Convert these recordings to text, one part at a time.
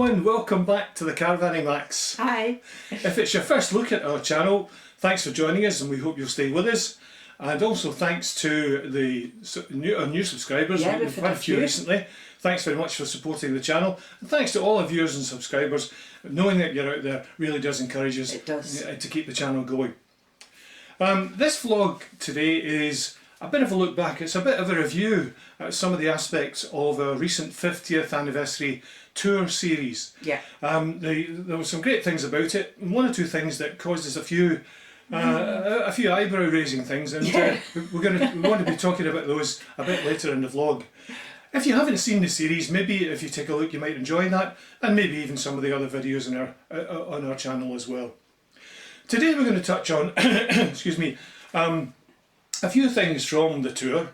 everyone, welcome back to the Caravanning Max. Hi. If it's your first look at our channel, thanks for joining us and we hope you'll stay with us. And also thanks to the new subscribers, Yeah, we've had a few recently. Thanks very much for supporting the channel. And thanks to all our viewers and subscribers. Knowing that you're out there really does encourage us to keep the channel going. This vlog today is a bit of a look back. It's a bit of a review at some of the aspects of our recent 50th anniversary tour series. Yeah. There were some great things about it, and one or two things that caused us a few eyebrow raising things, and we want to be talking about those a bit later in the vlog. If you haven't seen the series, maybe if you take a look you might enjoy that, and maybe even some of the other videos on our channel as well. Today we're going to touch on excuse me, a few things from the tour.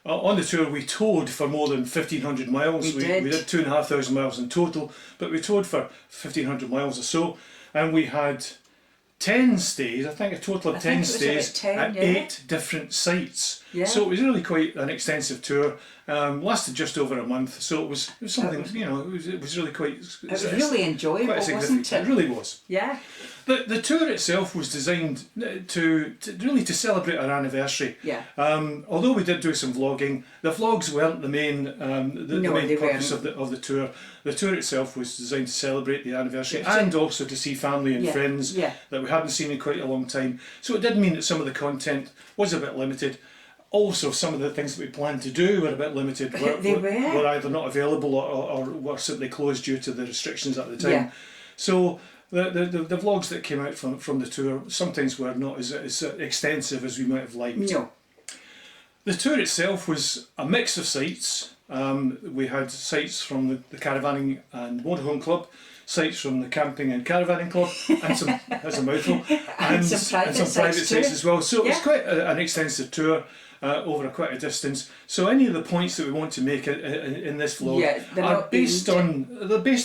On the tour we towed for more than 1,500 miles. We did 2,500 miles in total, but we towed for 1,500 miles or so, and we had 10 stays, I think a total of 10 stays at 8 different sites. Yeah. So it was really quite an extensive tour. Lasted just over a month, so it was something, you know, it was really quite... It was really enjoyable, wasn't it? It really was. Yeah. The tour itself was designed to really celebrate our anniversary. Yeah. Although we did do some vlogging, the vlogs weren't the main main purpose of the tour. The tour itself was designed to celebrate the anniversary and also to see family and friends that we hadn't seen in quite a long time. So it did mean that some of the content was a bit limited. Also, some of the things that we planned to do were a bit limited. Were either not available or were simply closed due to the restrictions at the time. Yeah. So the vlogs that came out from the tour sometimes were not as extensive as we might have liked. No. The tour itself was a mix of sites. We had sites from the Caravanning and Motorhome Club, sites from the Camping and Caravanning Club, and some, that's a mouthful, and some private sites as well. So it was quite an extensive tour. Over quite a distance. So any of the points that we want to make in this vlog are based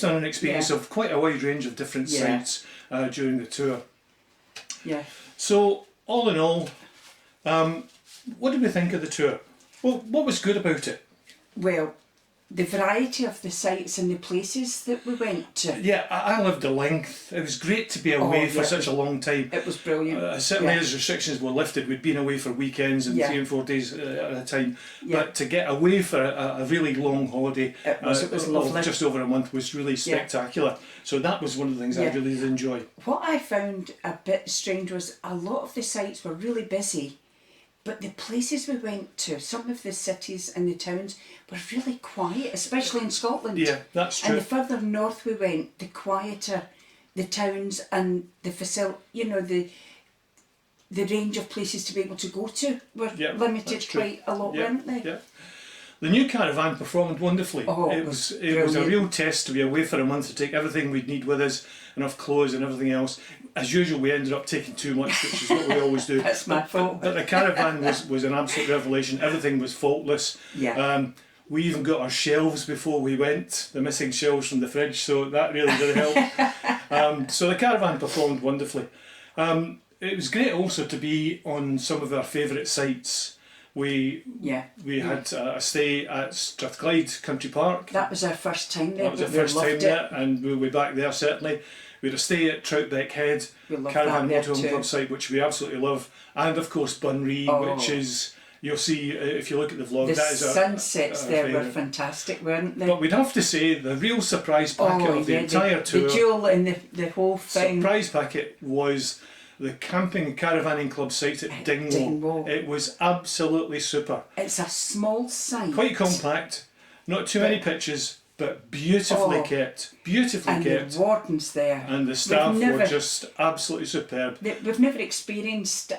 on an experience of quite a wide range of different sites during the tour. Yeah. So all in all, what did we think of the tour? Well, what was good about it? Well, the variety of the sites and the places that we went to. Yeah, I loved the length. It was great to be away for such a long time. It was brilliant. Certainly as restrictions were lifted, we'd been away for weekends and 3 and 4 days at a time. But to get away for a really long holiday, it was lovely. Just over a month, was really spectacular. So that was one of the things I really did enjoy. What I found a bit strange was a lot of the sites were really busy, but the places we went to, some of the cities and the towns were really quiet, especially in Scotland. Yeah, that's true. And the further north we went, the quieter the towns and the facility, you know, the range of places to be able to go to were limited quite a lot, weren't they? Yeah. The new caravan performed wonderfully. Oh, it was a real test to be away for a month, to take everything we'd need with us, enough clothes and everything else. As usual, we ended up taking too much, which is what we always do. That's my fault. But the caravan was an absolute revelation. Everything was faultless. Yeah. We even got our shelves before we went, the missing shelves from the fridge, so that really did help. So the caravan performed wonderfully. It was great also to be on some of our favourite sites. We had a stay at Strathclyde Country Park. That was our first time there. That was our first time there, and we'll be back there certainly. We had a stay at Troutbeck Head, Caravan Motorhome Club site, which we absolutely love, and of course Bunree, which is, you'll see if you look at the vlog, that is the sunsets there were fantastic, weren't they? But we'd have to say the real surprise packet of the entire tour, the jewel in the whole thing. Surprise packet was the Camping and Caravanning Club site at Dingwall. It was absolutely super. It's a small site. Quite compact, not too many pictures, but beautifully kept. Beautifully kept. And the wardens there. And the staff were just absolutely superb. We've never experienced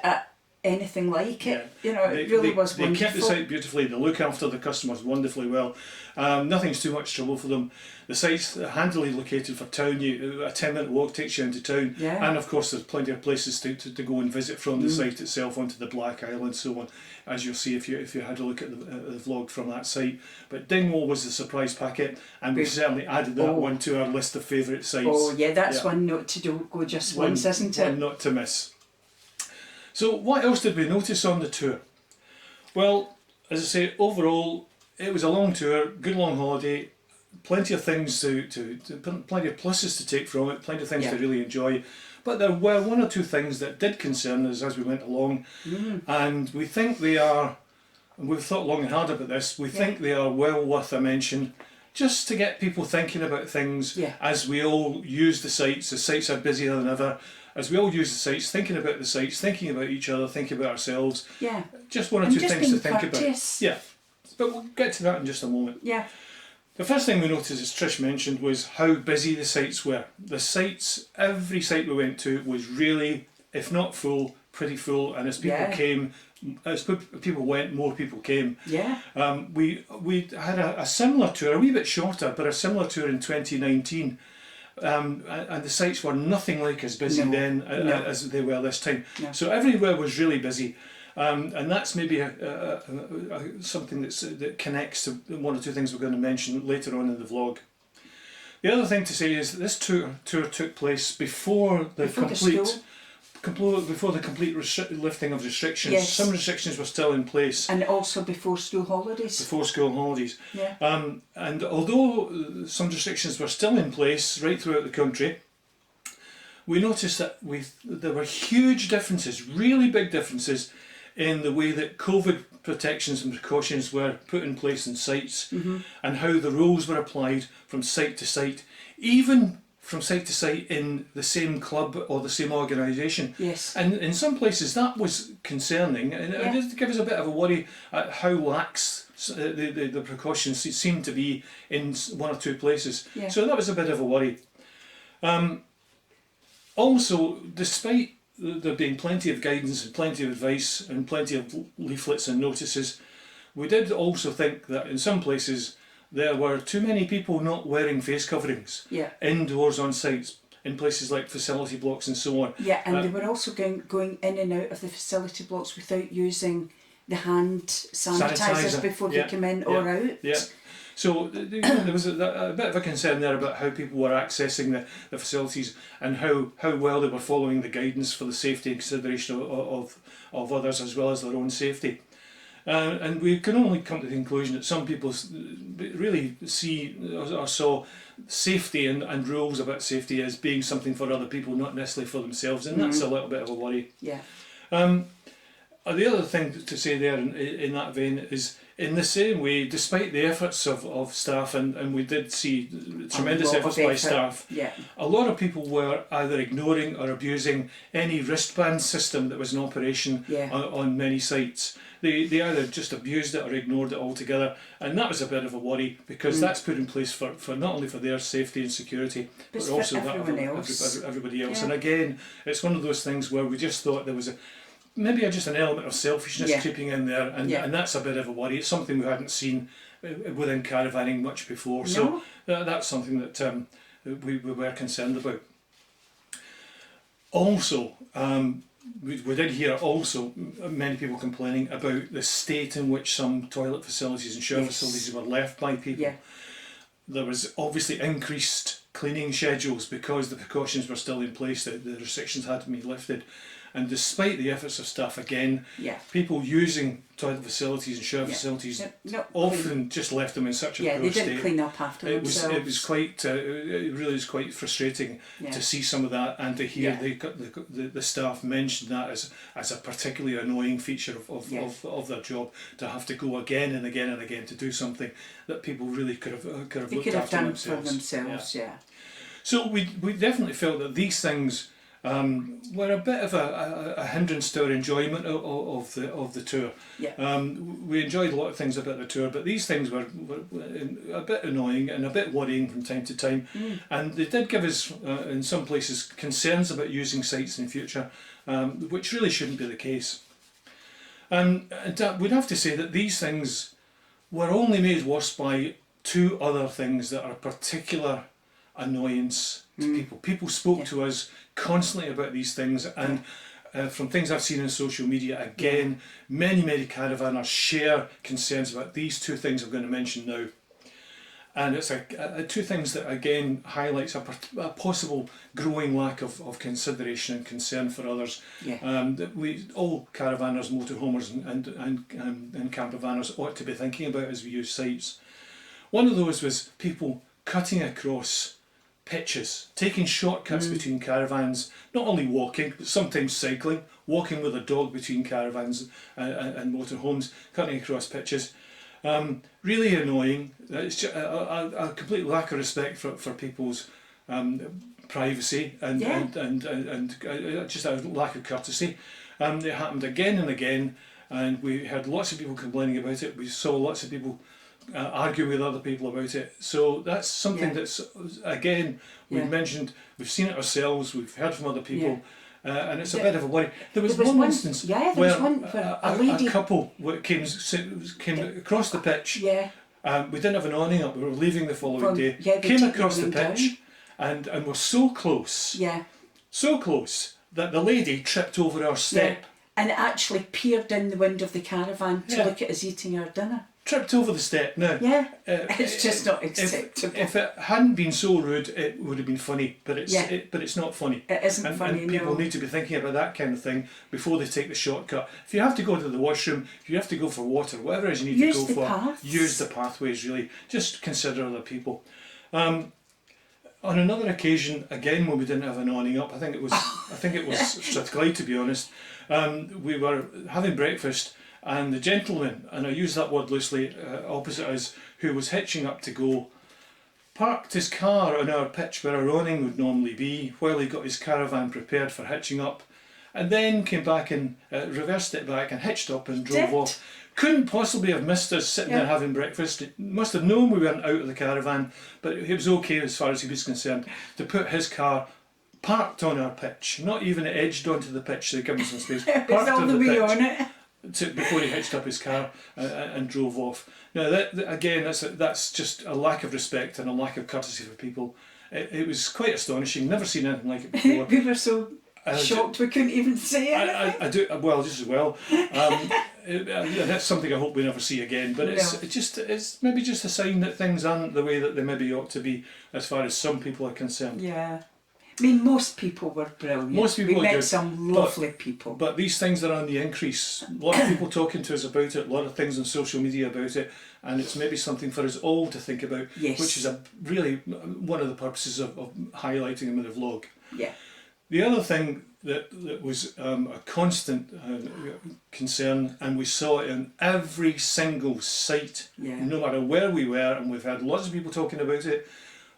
anything like it. You know, it really was wonderful. They kept the site beautifully. They look after the customers wonderfully well. Nothing's too much trouble for them. The site's handily located for town. A 10-minute walk takes you into town. Yeah. And of course there's plenty of places to go and visit from the site itself onto the Black Isle and so on, as you'll see if you had a look at the vlog from that site. But Dingwall was the surprise packet, and we've certainly added that one to our list of favourite sites. Oh yeah, that's one not to go just once, isn't it? One not to miss. So what else did we notice on the tour? Well, as I say, overall it was a long tour, good long holiday. plenty of things plenty of pluses to take from it, plenty of things to really enjoy. But there were one or two things that did concern us as we went along, and we think they are, and we've thought long and hard about this, we think they are well worth a mention, just to get people thinking about things as we all use the sites are busier than ever, as we all use the sites, thinking about the sites, thinking about each other, thinking about ourselves. Just one or two things to think about. Yeah, but we'll get to that in just a moment. Yeah. The first thing we noticed, as Trish mentioned, was how busy the sites were. The sites, every site we went to was really, if not full, pretty full, and as people came, as people went, more people came. Yeah. We had a similar tour, a wee bit shorter, but a similar tour in 2019. And the sites were nothing like as busy then as they were this time. No. So everywhere was really busy. And that's maybe something that connects to one or two things we're going to mention later on in the vlog. The other thing to say is that this tour took place before the complete lifting of restrictions. Yes. Some restrictions were still in place. And also before school holidays. Before school holidays. Yeah. And although some restrictions were still in place right throughout the country, we noticed that there were huge differences, really big differences, in the way that COVID protections and precautions were put in place in sites, and how the rules were applied from site to site, even from site to site in the same club or the same organisation. Yes. And in some places that was concerning, and it did give us a bit of a worry at how lax the precautions seemed to be in one or two places. Yeah. So that was a bit of a worry. Also, despite there being plenty of guidance and plenty of advice and plenty of leaflets and notices, we did also think that in some places there were too many people not wearing face coverings indoors on sites, in places like facility blocks and so on. Yeah, and they were also going in and out of the facility blocks without using the hand sanitisers before they come in or out. Yeah. So there was a bit of a concern there about how people were accessing the facilities and how well they were following the guidance for the safety and consideration of others as well as their own safety. And we can only come to the conclusion that some people really see or saw safety and rules about safety as being something for other people, not necessarily for themselves, and that's a little bit of a worry. Yeah. The other thing to say there in that vein is, in the same way, despite the efforts of staff, and we did see tremendous efforts by staff, a lot of people were either ignoring or abusing any wristband system that was in operation on many sites. They either just abused it or ignored it altogether, and that was a bit of a worry, because that's put in place for not only for their safety and security, but also everybody else. And again, it's one of those things where we just thought there was maybe just an element of selfishness creeping in there, and that's a bit of a worry. It's something we hadn't seen within caravanning much before, so that's something that we were concerned about. Also, we did hear also many people complaining about the state in which some toilet facilities and shower facilities were left by people. There was obviously increased cleaning schedules because the precautions were still in place, the restrictions had to be lifted. And despite the efforts of staff, again, people using toilet facilities and shower facilities often just left them in such a poor state. Yeah, they didn't clean up after themselves. It was quite, it really was quite frustrating to see some of that, and to hear the staff mention that as a particularly annoying feature of their job, to have to go again and again and again to do something that people really could have looked after done themselves. for themselves. So we definitely felt that these things were a bit of a hindrance to our enjoyment of the tour. We enjoyed a lot of things about the tour, but these things were a bit annoying and a bit worrying from time to time, and they did give us in some places concerns about using sites in future, which really shouldn't be the case. And we'd have to say that these things were only made worse by two other things that are a particular annoyance to people. People spoke to us constantly about these things, and from things I've seen on social media, again, many caravanners share concerns about these two things I'm going to mention now. And it's two things that again highlights a possible growing lack of consideration and concern for others. That we all caravanners, motorhomers and campervanners ought to be thinking about as we use sites. One of those was people cutting across pitches, taking shortcuts between caravans, not only walking, but sometimes cycling, walking with a dog between caravans and motorhomes, cutting across pitches. Really annoying. It's just a complete lack of respect for people's privacy and just a lack of courtesy. It happened again and again, and we heard lots of people complaining about it. We saw lots of people arguing with other people about it. So that's something that's, again, we've mentioned, we've seen it ourselves, we've heard from other people, and it's a bit of a worry. There was one instance where a couple came across the pitch. We didn't have an awning up, we were leaving the following day, came across the pitch and were so close, so close, that the lady tripped over our step. And actually peered in the window of the caravan to look at us eating our dinner. Tripped over the step. Now, it's just not acceptable. If it hadn't been so rude, it would have been funny. But it's not funny. It isn't funny. And people need to be thinking about that kind of thing before they take the shortcut. If you have to go to the washroom, if you have to go for water, whatever it is you need to go for, use the pathways. Really, just consider other people. On another occasion, again when we didn't have an awning up, I think it was Strathclyde, to be honest. We were having breakfast. And the gentleman, and I use that word loosely, opposite us, who was hitching up to go, parked his car on our pitch where our awning would normally be while he got his caravan prepared for hitching up, and then came back and reversed it back and hitched up and drove off. Couldn't possibly have missed us sitting there having breakfast. Must have known we weren't out of the caravan, but it was okay as far as he was concerned to put his car parked on our pitch, not even edged onto the pitch to give him some space. Parked all the way on it. Before he hitched up his car and drove off. Now, again, that's just a lack of respect and a lack of courtesy for people. It was quite astonishing. Never seen anything like it before. We were so shocked we couldn't even say anything. I do well, just as well. That's something I hope we never see again. But it's maybe just a sign that things aren't the way that they maybe ought to be, as far as some people are concerned. Yeah. I mean, most people were brilliant. Most people we met some lovely people. But these things are on the increase. A lot of people talking to us about it, a lot of things on social media about it, and it's maybe something for us all to think about, which is really one of the purposes of highlighting them in the vlog. Yeah. The other thing that was a constant concern, and we saw it in every single site, no matter where we were, and we've had lots of people talking about it,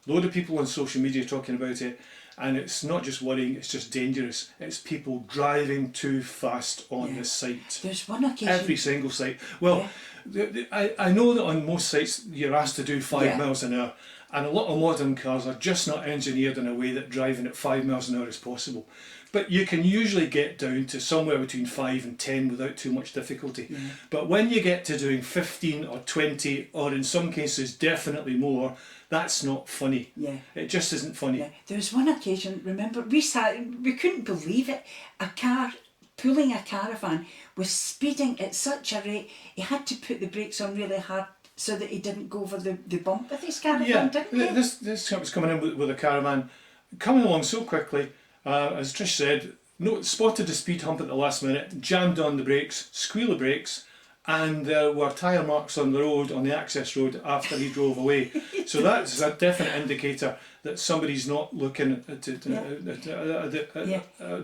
a load of people on social media talking about it. And it's not just worrying, it's just dangerous. It's people driving too fast on this site. There's one occasion. Every single site. Well, I know that on most sites you're asked to do 5 miles an hour. And a lot of modern cars are just not engineered in a way that driving at 5 miles an hour is possible. But you can usually get down to somewhere between 5 and 10 without too much difficulty. But when you get to doing 15 or 20, or in some cases definitely more, that's not funny. It just isn't funny. There was one occasion, remember, we couldn't believe it. A car pulling a caravan was speeding at such a rate, he had to put the brakes on really hard so that he didn't go over the bump with his caravan, didn't he? This chap was coming in with a caravan, coming along so quickly, as Trish said, spotted the speed hump at the last minute, jammed on the brakes, squeal of brakes, and there were tyre marks on the road, on the access road, after he drove away. So that's a definite indicator that somebody's not looking at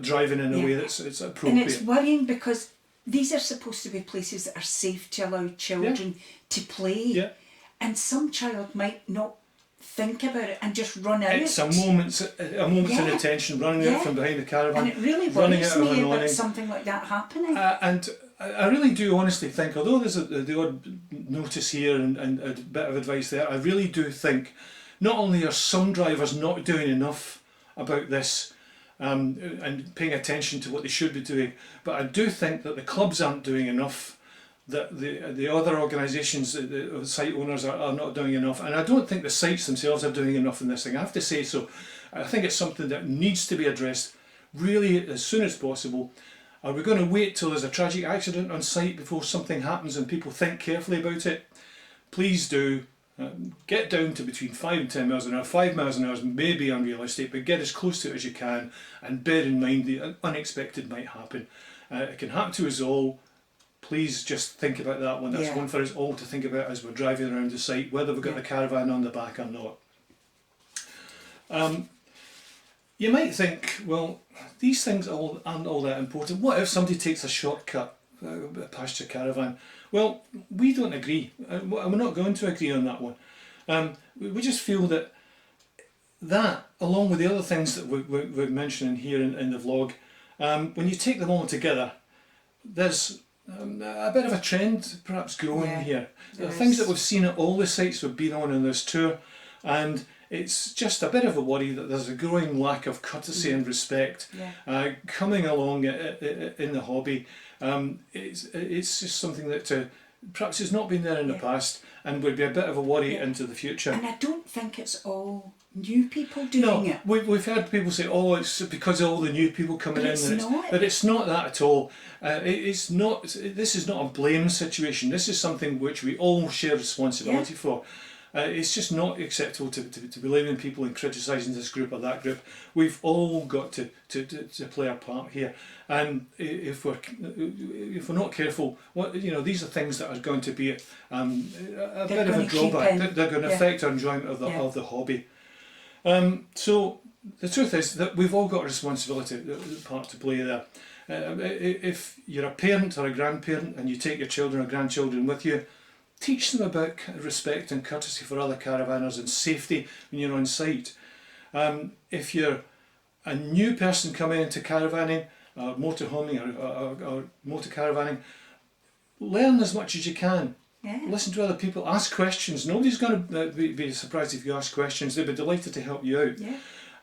driving in a way that's appropriate. And it's worrying because these are supposed to be places that are safe to allow children to play. And some child might not think about it and just run out. It's a moment's inattention, running out from behind the caravan. And it really worries me about something like that happening. And I really do honestly think, although there's the odd notice here and a bit of advice there, I really do think not only are some drivers not doing enough about this and paying attention to what they should be doing, but I do think that the clubs aren't doing enough, that the other organisations, the site owners are not doing enough, and I don't think the sites themselves are doing enough in this thing, I have to say so. I think it's something that needs to be addressed really as soon as possible. Are we going to wait till there's a tragic accident on site before something happens and people think carefully about it? Please do. Get down to between 5 and 10 miles an hour. 5 miles an hour may be unrealistic, but get as close to it as you can, and bear in mind the unexpected might happen. It can happen to us all. please just think about that one. That's one for us all to think about as we're driving around the site, whether we've got the caravan on the back or not. You might think, well, these things aren't all that important. What if somebody takes a shortcut past your caravan? Well, we don't agree. We're not going to agree on that one. We just feel that, along with the other things that we're mentioning here in the vlog, when you take them all together, there's a bit of a trend perhaps growing here. There are things that we've seen at all the sites we've been on in this tour, and it's just a bit of a worry that there's a growing lack of courtesy and respect coming along in the hobby. It's just something that perhaps has not been there in the past and would be a bit of a worry into the future. And I don't think it's all new people doing it. We've heard people say, oh, it's because of all the new people coming in. But it's not that at all. It's not. This is not a blame situation. This is something which we all share responsibility for. It's just not acceptable to be blaming people and criticising this group or that group. We've all got to play our part here, and if we're not careful, these are things that are going to be a bit of a drawback. They're going to affect our enjoyment of the hobby. So the truth is that we've all got a responsibility part to play there. If you're a parent or a grandparent and you take your children or grandchildren with you, teach them about respect and courtesy for other caravanners and safety when you're on site. If you're a new person coming into caravanning, or motorhoming or motor caravanning, learn as much as you can. Listen to other people, ask questions. Nobody's going to be surprised if you ask questions. They'll be delighted to help you out.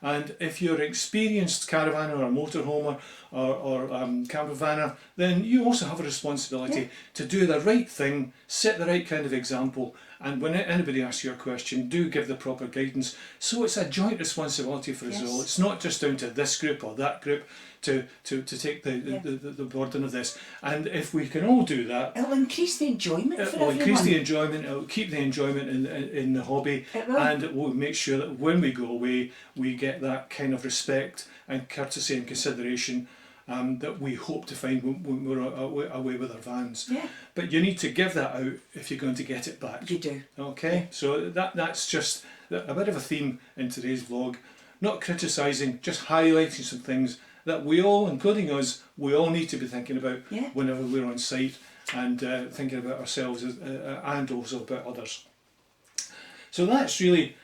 And if you're an experienced caravanner or motorhomer or campervanner, then you also have a responsibility to do the right thing, set the right kind of example, and when anybody asks you a question, do give the proper guidance. So it's a joint responsibility for us all. It's not just down to this group or that group to take the burden of this. And if we can all do that, it'll increase the enjoyment for everyone. It'll increase the enjoyment, it'll keep the enjoyment in the hobby, and it will make sure that when we go away, we get that kind of respect and courtesy and consideration that we hope to find when we're away with our vans. But you need to give that out if you're going to get it back. You do. Okay, so that's just a bit of a theme in today's vlog. Not criticising, just highlighting some things that we all, including us, we all need to be thinking about whenever we're on site, and thinking about ourselves and also about others. So that's really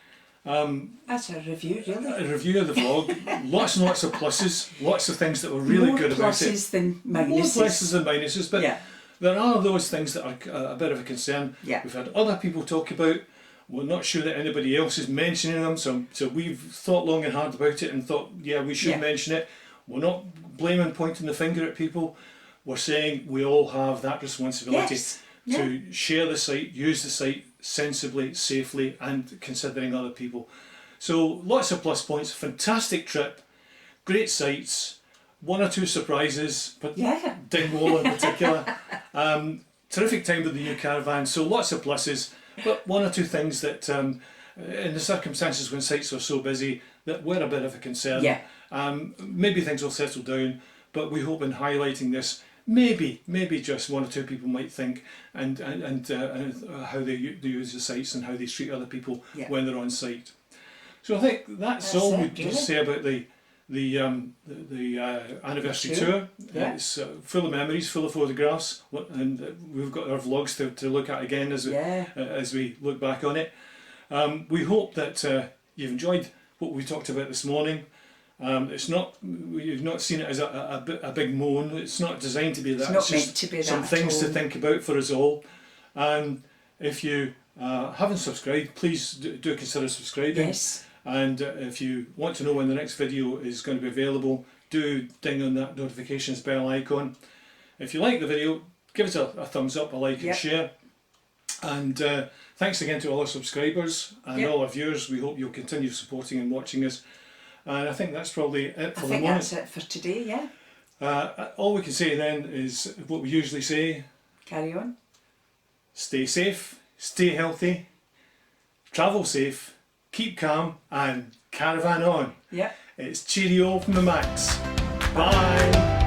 that's a review, really. A review of the vlog. Lots and lots of pluses, lots of things that were really good about it. More pluses than minuses. More pluses than minuses, but there are those things that are a bit of a concern. We've had other people talk about. We're not sure that anybody else is mentioning them, so we've thought long and hard about it and thought, we should mention it. We're not blaming, pointing the finger at people. We're saying we all have that responsibility to share the site, use the site sensibly, safely, and considering other people. So lots of plus points, fantastic trip, great sights, one or two surprises, but Dingwall in particular. Terrific time with the new caravan, so lots of pluses, but one or two things that in the circumstances when sites are so busy that were a bit of a concern. Maybe things will settle down, but we hope in highlighting this, maybe just one or two people might think and how they use the sites and how they treat other people when they're on site. So I think that's all we just say about the anniversary tour. It's full of memories, full of photographs, and we've got our vlogs to look at again as we look back on it. We hope that you've enjoyed what we talked about this morning. You've not seen it as a big moan. It's not designed to be that. It's meant to be that. Some things to think about for us all. And if you haven't subscribed, please do consider subscribing. And if you want to know when the next video is going to be available, do ding on that notifications bell icon. If you like the video, give us a thumbs up, a like and share. And thanks again to all our subscribers and all our viewers. We hope you'll continue supporting and watching us. And I think that's probably it for the moment. That's it for today, all we can say then is what we usually say. Carry on. Stay safe, stay healthy, travel safe, keep calm, and caravan on. It's cheerio from the Max. Bye.